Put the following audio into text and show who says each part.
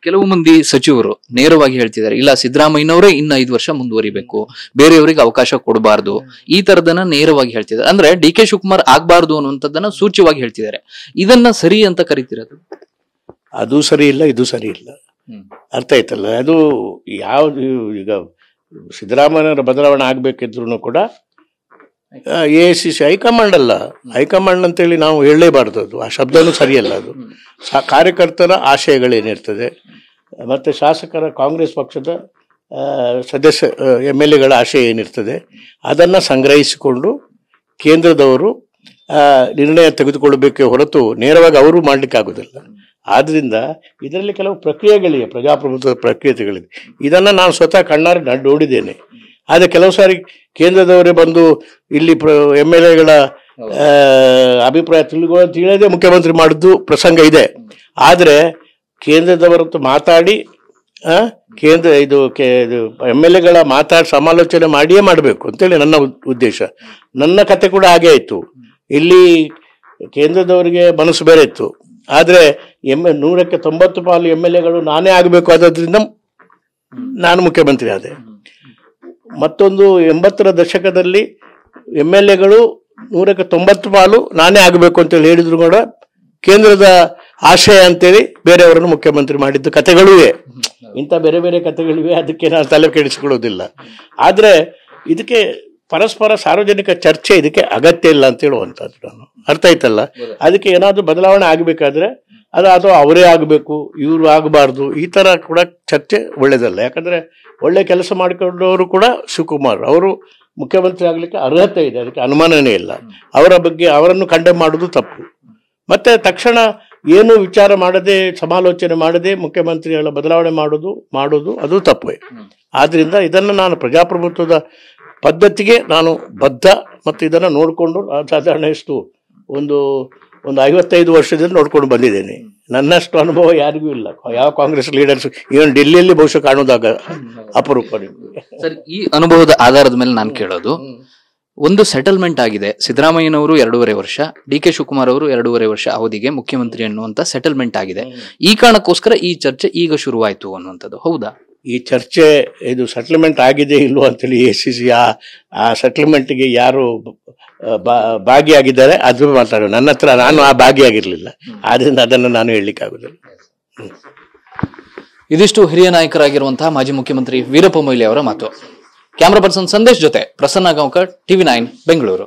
Speaker 1: ಕೆಲವು ಮಂದಿ ಸಚಿವರು ನೇರವಾಗಿ ಹೇಳ್ತಿದ್ದಾರೆ, ಇಲ್ಲ ಸಿದ್ದರಾಮಯ್ಯನವರೇ ಇನ್ನ 5 ವರ್ಷ ಮುಂದುವರಿಬೇಕು, ಬೇರೆಯವರಿಗೆ ಅವಕಾಶ ಕೊಡಬಾರ್ದು, ಈ ತರದನ್ನ ನೇರವಾಗಿ ಹೇಳ್ತಿದ್ದಾರೆ. ಅಂದ್ರೆ ಡಿ ಕೆ ಶಿವಕುಮಾರ್ ಆಗ್ಬಾರ್ದು ಅನ್ನುವಂಥದ್ದನ್ನ ಸೂಚ್ಯವಾಗಿ ಹೇಳ್ತಿದ್ದಾರೆ. ಇದನ್ನ ಸರಿ ಅಂತ ಕರಿತಿರೋದು?
Speaker 2: ಅದು ಸರಿ ಇಲ್ಲ, ಇದು ಸರಿ ಇಲ್ಲ. ಅರ್ಥ ಆಯ್ತಲ್ಲ? ಅದು ಯಾವ್ದು ಈಗ ಸಿದ್ದರಾಮಯ್ಯನವರ ಬದಲಾವಣೆ ಆಗ್ಬೇಕಿದ್ರು ಕೂಡ AICC ಹೈಕಮಾಂಡ್ ಅಲ್ಲ, ಹೈಕಮಾಂಡ್ ಅಂತೇಳಿ ನಾವು ಹೇಳಲೇಬಾರ್ದು. ಅದು ಆ ಶಬ್ದನೂ ಸರಿಯಲ್ಲ. ಅದು ಕಾರ್ಯಕರ್ತರ ಆಶಯಗಳೇನಿರ್ತದೆ ಮತ್ತು ಶಾಸಕರ ಕಾಂಗ್ರೆಸ್ ಪಕ್ಷದ ಸದಸ್ಯ MLAಗಳ ಆಶಯ ಏನಿರ್ತದೆ ಅದನ್ನು ಸಂಗ್ರಹಿಸಿಕೊಂಡು ಕೇಂದ್ರದವರು ನಿರ್ಣಯ ತೆಗೆದುಕೊಳ್ಳಬೇಕೇ ಹೊರತು ನೇರವಾಗಿ ಅವರು ಮಾಡಲಿಕ್ಕೆ ಆಗೋದಿಲ್ಲ. ಆದ್ದರಿಂದ ಇದರಲ್ಲಿ ಕೆಲವು ಪ್ರಕ್ರಿಯೆಗಳಿವೆ, ಪ್ರಜಾಪ್ರಭುತ್ವದ ಪ್ರಕ್ರಿಯೆಗಳಿವೆ. ಇದನ್ನು ನಾನು ಸ್ವತಃ ಕಣ್ಣಾರೆ ನೋಡಿದ್ದೇನೆ. ಆದರೆ ಕೆಲವು ಸಾರಿ ಕೇಂದ್ರದವರೇ ಬಂದು ಇಲ್ಲಿ MLAಗಳ ಅಭಿಪ್ರಾಯ ತಿಳಿಯದೆ ಮುಖ್ಯಮಂತ್ರಿ ಮಾಡಿದ್ದು ಪ್ರಸಂಗ ಇದೆ. ಆದರೆ ಕೇಂದ್ರದವರತ್ತು ಮಾತಾಡಿ ಇದು MLAಗಳ ಸಮಾಲೋಚನೆ ಮಾಡಿಯೇ ಮಾಡಬೇಕು ಅಂತೇಳಿ ನನ್ನ ಉದ್ದೇಶ. ನನ್ನ ಕತೆ ಕೂಡ ಹಾಗೆ ಆಯಿತು. ಇಲ್ಲಿ ಕೇಂದ್ರದವರಿಗೆ ಮನಸ್ಸು ಬೇರೆ ಇತ್ತು. ಆದರೆ 100ಕ್ಕೆ 90 ಪಾಲು MLAಗಳು ನಾನೇ ಆಗಬೇಕು, ಆದ್ರಿಂದ ನಾನು ಮುಖ್ಯಮಂತ್ರಿ ಆದೆ. ಮತ್ತೊಂದು 80ರ ದಶಕದಲ್ಲಿ MLAಗಳು 100ಕ್ಕೆ 90 ಪಾಲು ನಾನೇ ಆಗಬೇಕು ಅಂತೇಳಿ ಹೇಳಿದ್ರು ಕೂಡ ಕೇಂದ್ರದ ಆಶಯ ಅಂತೇಳಿ ಬೇರೆಯವರನ್ನು ಮುಖ್ಯಮಂತ್ರಿ ಮಾಡಿದ್ದು ಕಥೆಗಳಿವೆ. ಇಂಥ ಬೇರೆ ಬೇರೆ ಕಥೆಗಳಿವೆ. ಅದಕ್ಕೆ ನಾನು ತಲೆ ಕೆಡಿಸಿಕೊಳ್ಳೋದಿಲ್ಲ. ಆದರೆ ಇದಕ್ಕೆ ಪರಸ್ಪರ ಸಾರ್ವಜನಿಕ ಚರ್ಚೆ ಇದಕ್ಕೆ ಅಗತ್ಯ ಇಲ್ಲ ಅಂತ ಹೇಳುವಂಥದ್ದು ನಾನು. ಅರ್ಥ ಆಯ್ತಲ್ಲ? ಅದಕ್ಕೆ ಏನಾದರೂ ಬದಲಾವಣೆ ಆಗಬೇಕಾದ್ರೆ ಅದು ಅವರೇ ಆಗಬೇಕು, ಇವರು ಆಗಬಾರ್ದು, ಈ ಥರ ಕೂಡ ಚರ್ಚೆ ಒಳ್ಳೇದಲ್ಲ. ಯಾಕಂದರೆ ಒಳ್ಳೆ ಕೆಲಸ ಮಾಡಿಕೊಂಡವರು ಕೂಡ ಶಿವಕುಮಾರ್ ಅವರು ಮುಖ್ಯಮಂತ್ರಿ ಆಗಲಿಕ್ಕೆ ಅರ್ಹತೆ ಇದೆ, ಅದಕ್ಕೆ ಅನುಮಾನನೇ ಇಲ್ಲ. ಅವರ ಬಗ್ಗೆ ಅವರನ್ನು ಕಂಡೆಮ್ ಮಾಡೋದು ತಪ್ಪು. ಮತ್ತು ತಕ್ಷಣ ಏನು ವಿಚಾರ ಮಾಡದೆ, ಸಮಾಲೋಚನೆ ಮಾಡದೆ ಮುಖ್ಯಮಂತ್ರಿಗಳ ಬದಲಾವಣೆ ಮಾಡೋದು ಅದು ತಪ್ಪೇ. ಆದ್ದರಿಂದ ಇದನ್ನು ನಾನು ಪ್ರಜಾಪ್ರಭುತ್ವದ ಪದ್ಧತಿಗೆ ನಾನು ಬದ್ಧ. ಮತ್ತು ಇದನ್ನು ನೋಡಿಕೊಂಡು ಸಾಧಾರಣ ಒಂದು 55 ವರ್ಷದಿಂದ ನೋಡ್ಕೊಂಡು ಬಂದಿದ್ದೇನೆ. ನನ್ನಷ್ಟು ಅನುಭವ ಯಾರಿಗೂ ಇಲ್ಲ, ಯಾವ ಕಾಂಗ್ರೆಸ್ ಲೀಡರ್ಸ್ ಇವನ್ ಡೆಲ್ಲಿಯಲ್ಲಿ ಬಹುಶಃ ಕಾಣೋದಾಗ ಅಪರೂಪ.
Speaker 1: ಸರ್, ಈ ಅನುಭವದ ಆಧಾರದ ಮೇಲೆ ನಾನು ಕೇಳೋದು, ಒಂದು ಸೆಟಲ್ಮೆಂಟ್ ಆಗಿದೆ. ಸಿದ್ದರಾಮಯ್ಯನವರು 2.5 ವರ್ಷ, ಡಿ ಕೆ ಶಿವಕುಮಾರ್ ಅವರು 2.5 ವರ್ಷ ಅವಧಿಗೆ ಮುಖ್ಯಮಂತ್ರಿ ಅನ್ನುವಂತ ಸೆಟಲ್ಮೆಂಟ್ ಆಗಿದೆ. ಈ ಕಾರಣಕ್ಕೋಸ್ಕರ ಈ ಚರ್ಚೆ ಈಗ ಶುರುವಾಯಿತು ಅನ್ನುವಂಥದ್ದು ಹೌದಾ? ಈ
Speaker 2: ಚರ್ಚೆ ಇದು ಸೆಟಲ್ಮೆಂಟ್ ಆಗಿದೆ ಇಲ್ವೋ ಅಂತೇಳಿ AICC ಆ ಸೆಟಲ್ಮೆಂಟ್ಗೆ ಯಾರು ಭಾಗಿಯಾಗಿದ್ದಾರೆ ಅದು ಮಾತಾಡೋಣ. ನನ್ನ ಹತ್ರ ನಾನು ಆ ಭಾಗಿಯಾಗಿರ್ಲಿಲ್ಲ, ಆದ್ರಿಂದ ಅದನ್ನು ನಾನು ಹೇಳಲಿಕ್ಕೆ ಆಗುದಿಲ್ಲ.
Speaker 1: ಇದಿಷ್ಟು ಹಿರಿಯ ನಾಯಕರಾಗಿರುವಂತಹ ಮಾಜಿ ಮುಖ್ಯಮಂತ್ರಿ ವೀರಪ್ಪ ಮೊಯ್ಲಿ ಅವರ ಮಾತು. ಕ್ಯಾಮರಾ ಪರ್ಸನ್ ಸಂದೇಶ್ ಜೊತೆ ಪ್ರಸನ್ನ ಗಾಂವ್ಕರ್, TV9 ಬೆಂಗಳೂರು.